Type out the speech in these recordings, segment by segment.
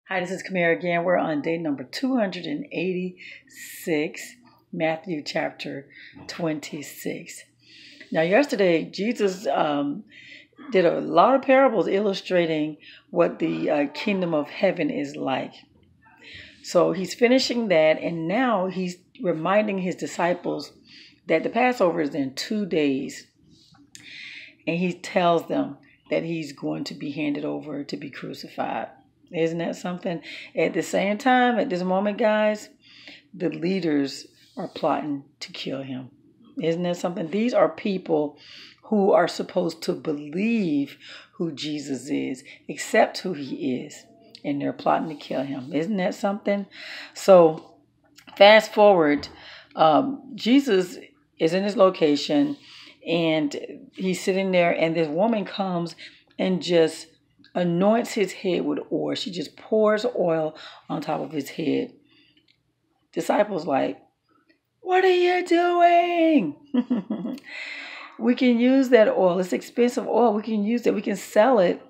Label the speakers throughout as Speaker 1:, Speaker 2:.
Speaker 1: Hi, this is Kamera again. We're on day number 286, Matthew chapter 26. Now, yesterday, Jesus did a lot of parables illustrating what the kingdom of heaven is like. So he's finishing that, and now he's reminding his disciples that the Passover is in 2 days. And he tells them that he's going to be handed over to be crucified. Isn't that something? At the same time, at this moment, guys, the leaders are plotting to kill him. Isn't that something? These are people who are supposed to believe who Jesus is, accept who he is, and they're plotting to kill him. Isn't that something? So fast forward, Jesus is in his location, and he's sitting there, and this woman comes and just anoints his head with oil. She just pours oil on top of his head. Disciples like, what are you doing? We can use that oil. It's expensive oil. We can use it. We can sell it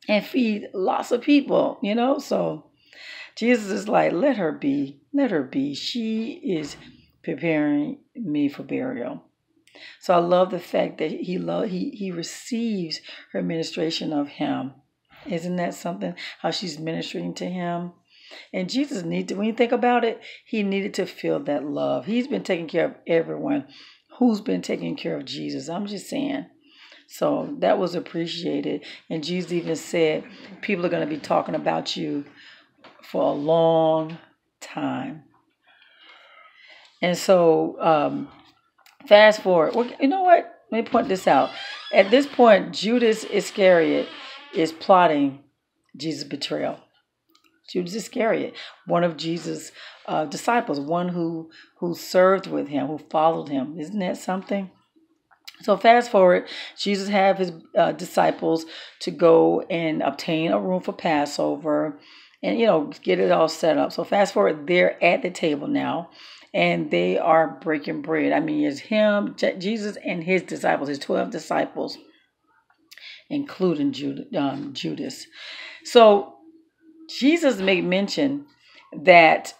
Speaker 1: and feed lots of people, So Jesus is like, let her be. Let her be. She is preparing me for burial. So I love the fact that he receives her ministration of him. Isn't that something? How she's ministering to him. And Jesus when you think about it, he needed to feel that love. He's been taking care of everyone who's been taking care of Jesus. I'm just saying. So that was appreciated. And Jesus even said, people are going to be talking about you for a long time. And so fast forward. Well, you know what? Let me point this out. At this point, Judas Iscariot is plotting Jesus' betrayal. Judas Iscariot, one of Jesus' disciples, one who served with him, who followed him. Isn't that something? So fast forward, Jesus have his disciples to go and obtain a room for Passover and, get it all set up. So fast forward, they're at the table now. And they are breaking bread. I mean, it's him, Jesus, and his disciples, his 12 disciples, including Judas. So Jesus made mention that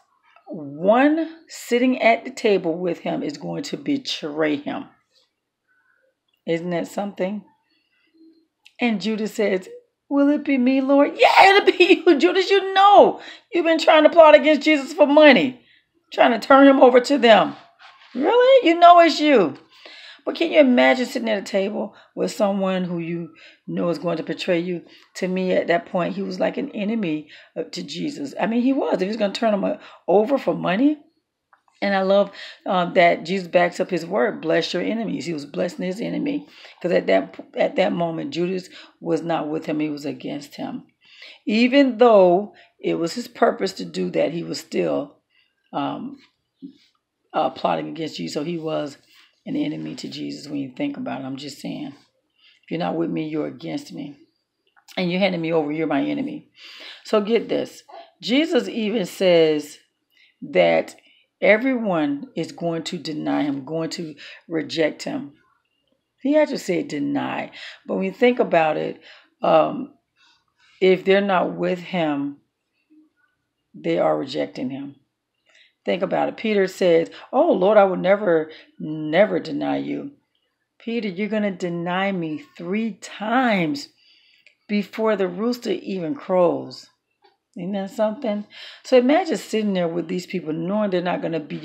Speaker 1: one sitting at the table with him is going to betray him. Isn't that something? And Judas says, will it be me, Lord? Yeah, it'll be you, Judas. You've been trying to plot against Jesus for money. Trying to turn him over to them. Really? It's you. But can you imagine sitting at a table with someone who you know is going to betray you? To me, at that point, he was like an enemy to Jesus. I mean, he was. If he was going to turn him over for money. And I love that Jesus backs up his word, bless your enemies. He was blessing his enemy. Because at that moment, Judas was not with him. He was against him. Even though it was his purpose to do that, he was still plotting against Jesus. So he was an enemy to Jesus when you think about it. I'm just saying, if you're not with me, you're against me. And you're handing me over, you're my enemy. So get this. Jesus even says that everyone is going to deny him, going to reject him. He actually said deny. But when you think about it, if they're not with him, they are rejecting him. Think about it. Peter says, oh, Lord, I will never deny you. Peter, you're going to deny me 3 times before the rooster even crows. Isn't that something? So imagine sitting there with these people knowing they're not going to be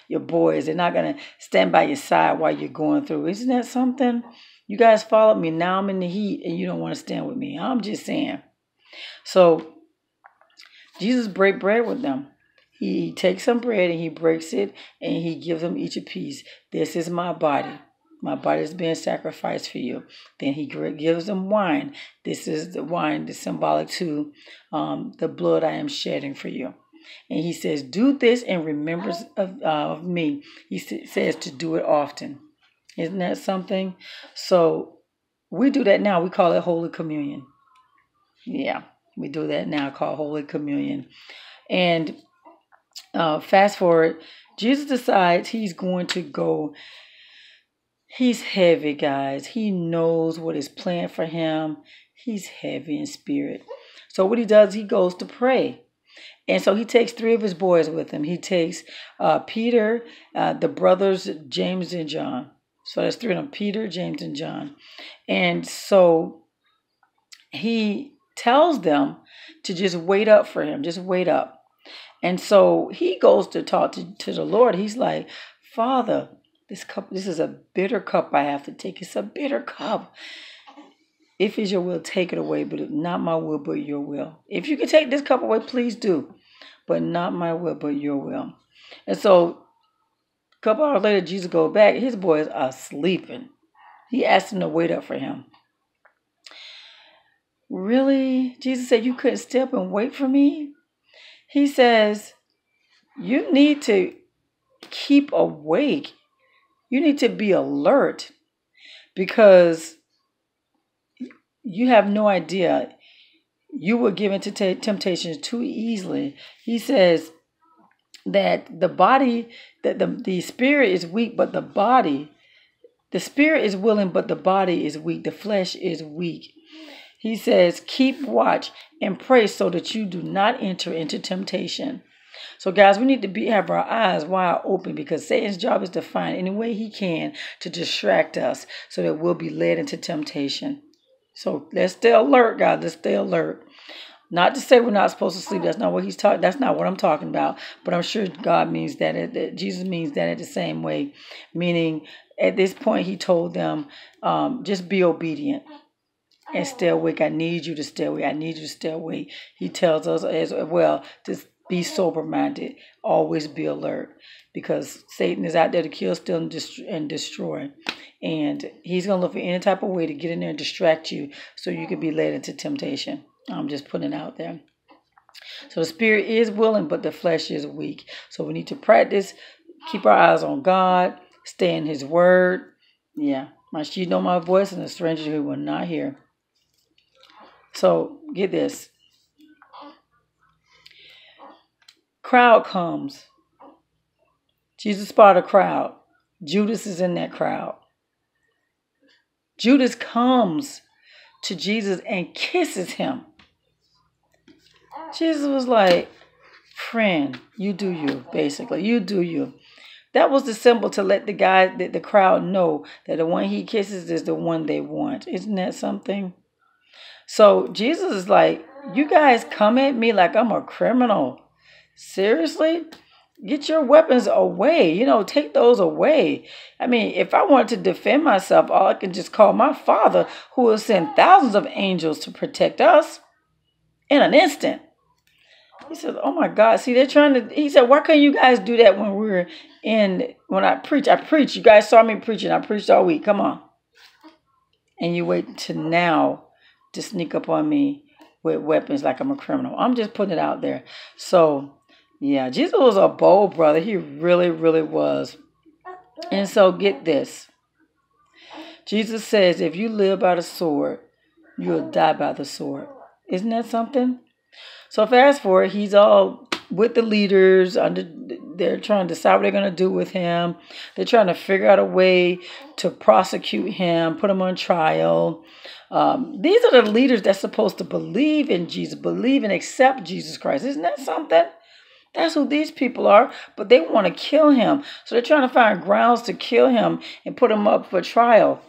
Speaker 1: your boys. They're not going to stand by your side while you're going through. Isn't that something? You guys followed me. Now I'm in the heat and you don't want to stand with me. I'm just saying. So Jesus break bread with them. He takes some bread and he breaks it and he gives them each a piece. This is my body. My body is being sacrificed for you. Then he gives them wine. This is the wine that's symbolic to the blood I am shedding for you. And he says, do this in remembrance of me. He says to do it often. Isn't that something? So we do that now. We call it Holy Communion. Yeah, we do that now, called Holy Communion. And fast forward, Jesus decides he's going to go. He's heavy, guys. He knows what is planned for him. He's heavy in spirit. So what he does, he goes to pray. And so he takes 3 of his boys with him. He takes Peter, the brothers James and John. So there's 3 of them, Peter, James, and John. And so he tells them to just wait up for him. Just wait up. And so he goes to talk to the Lord. He's like, Father, this is a bitter cup I have to take. It's a bitter cup. If it's your will, take it away, but not my will, but your will. If you can take this cup away, please do. But not my will, but your will. And so a couple hours later, Jesus goes back. His boys are sleeping. He asked them to wait up for him. Really? Jesus said, you couldn't stay up and wait for me? He says, you need to keep awake. You need to be alert, because you have no idea. You were given to temptations too easily. He says that the body, that the spirit is weak, but the spirit is willing, but the body is weak. The flesh is weak. He says, keep watch and pray so that you do not enter into temptation. So guys, we need to have our eyes wide open, because Satan's job is to find any way he can to distract us so that we'll be led into temptation. So let's stay alert, guys. Let's stay alert. Not to say we're not supposed to sleep. That's not what he's talking. That's not what I'm talking about. But I'm sure God means that. Jesus means that in the same way. Meaning, at this point, he told them, just be obedient and stay awake. I need you to stay awake. I need you to stay awake. He tells us as well to be sober-minded. Always be alert, because Satan is out there to kill, steal, and destroy. And he's going to look for any type of way to get in there and distract you so you can be led into temptation. I'm just putting it out there. So the spirit is willing, but the flesh is weak. So we need to practice, keep our eyes on God, stay in his word. Yeah, my sheep know my voice, and a stranger who will not hear. So get this. Crowd comes. Jesus spotted a crowd. Judas is in that crowd. Judas comes to Jesus and kisses him. Jesus was like, friend, you do you, basically. You do you. That was the symbol to let the crowd know that the one he kisses is the one they want. Isn't that something? So Jesus is like, you guys come at me like I'm a criminal. Seriously? Get your weapons away. Take those away. I mean, if I wanted to defend myself, I can just call my Father, who will send thousands of angels to protect us in an instant. He said, oh my God. See, they're trying to, he said, why can't you guys do that when I preach? I preach. You guys saw me preaching. I preached all week. Come on. And you wait to now to sneak up on me with weapons like I'm a criminal. I'm just putting it out there. So, yeah, Jesus was a bold brother. He really, really was. And so get this. Jesus says, if you live by the sword, you'll die by the sword. Isn't that something? So fast forward, he's all with the leaders. They're trying to decide what they're going to do with him. They're trying to figure out a way to prosecute him, put him on trial. These are the leaders that's supposed to believe in Jesus, believe and accept Jesus Christ. Isn't that something? That's who these people are, but they want to kill him. So they're trying to find grounds to kill him and put him up for trial.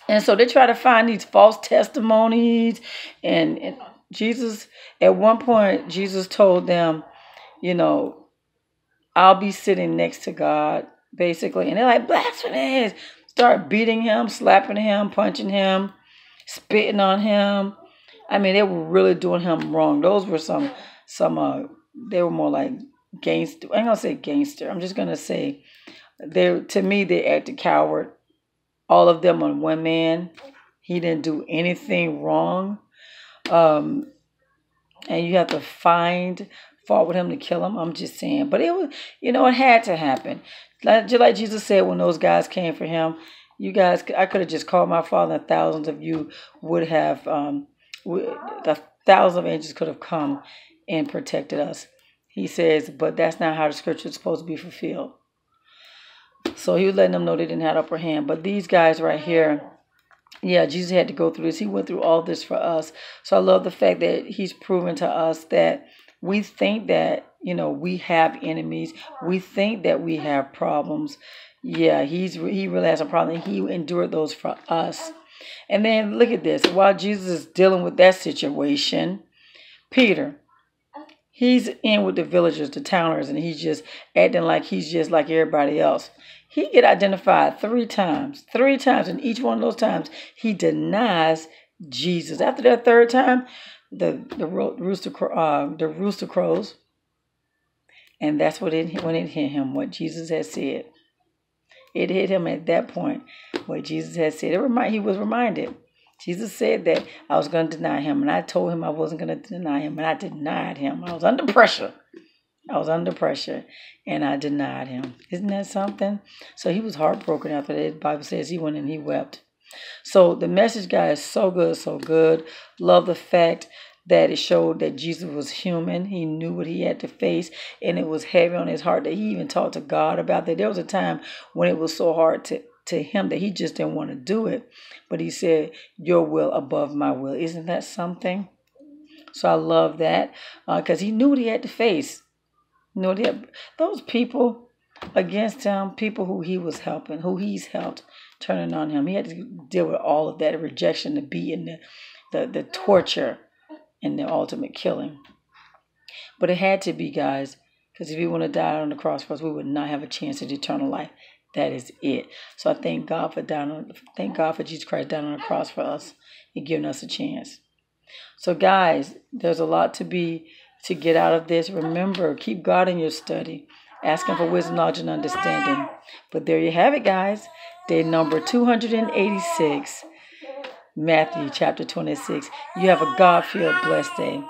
Speaker 1: And so they try to find these false testimonies. And Jesus, at one point, Jesus told them, I'll be sitting next to God, basically. And they're like, blasphemous. Start beating him, slapping him, punching him, spitting on him. I mean, they were really doing him wrong. Those were they were more like gangster. I ain't going to say gangster. I'm just going to say, to me, they acted coward. All of them on one man. He didn't do anything wrong. And you have to find fault with him to kill him. I'm just saying. But it was, it had to happen. Just like Jesus said when those guys came for him, you guys, I could have just called my Father, and thousands of you would have, the thousands of angels could have come and protected us. He says, but that's not how the scripture is supposed to be fulfilled. So he was letting them know they didn't have upper hand. But these guys right here, yeah, Jesus had to go through this. He went through all this for us. So I love the fact that he's proven to us that We think that, we have enemies. We think that we have problems. Yeah, he really has a problem. He endured those for us. And then look at this. While Jesus is dealing with that situation, Peter, he's in with the villagers, the towners, and he's just acting like he's just like everybody else. He get identified 3 times. 3 times, and each one of those times he denies Jesus. After that 3rd time, the rooster crows, and that's when it hit him what Jesus had said. It hit him at that point what Jesus had said. He was reminded. Jesus said that I was going to deny him, and I told him I wasn't going to deny him, and I denied him. I was under pressure. And I denied him. Isn't that something? So he was heartbroken after that. The Bible says he went and he wept. So the message, guys, is so good, so good. Love the fact that it showed that Jesus was human. He knew what he had to face, and it was heavy on his heart that he even talked to God about that. There was a time when it was so hard to him that he just didn't want to do it. But he said, your will above my will. Isn't that something? So I love that because he knew what he had to face. Those people against him, people who he was helping, who he's helped, turning on him. He had to deal with all of that, the rejection, the beating, the torture, and the ultimate killing. But it had to be, guys, because if he would have died on the cross for us, we would not have a chance at eternal life. That is it. So I thank God for Jesus Christ dying on the cross for us and giving us a chance. So guys, there's a lot to get out of this. Remember, keep God in your study. Ask him for wisdom, knowledge, and understanding. But there you have it, guys. Day number 286, Matthew chapter 26. You have a God-filled, blessed day.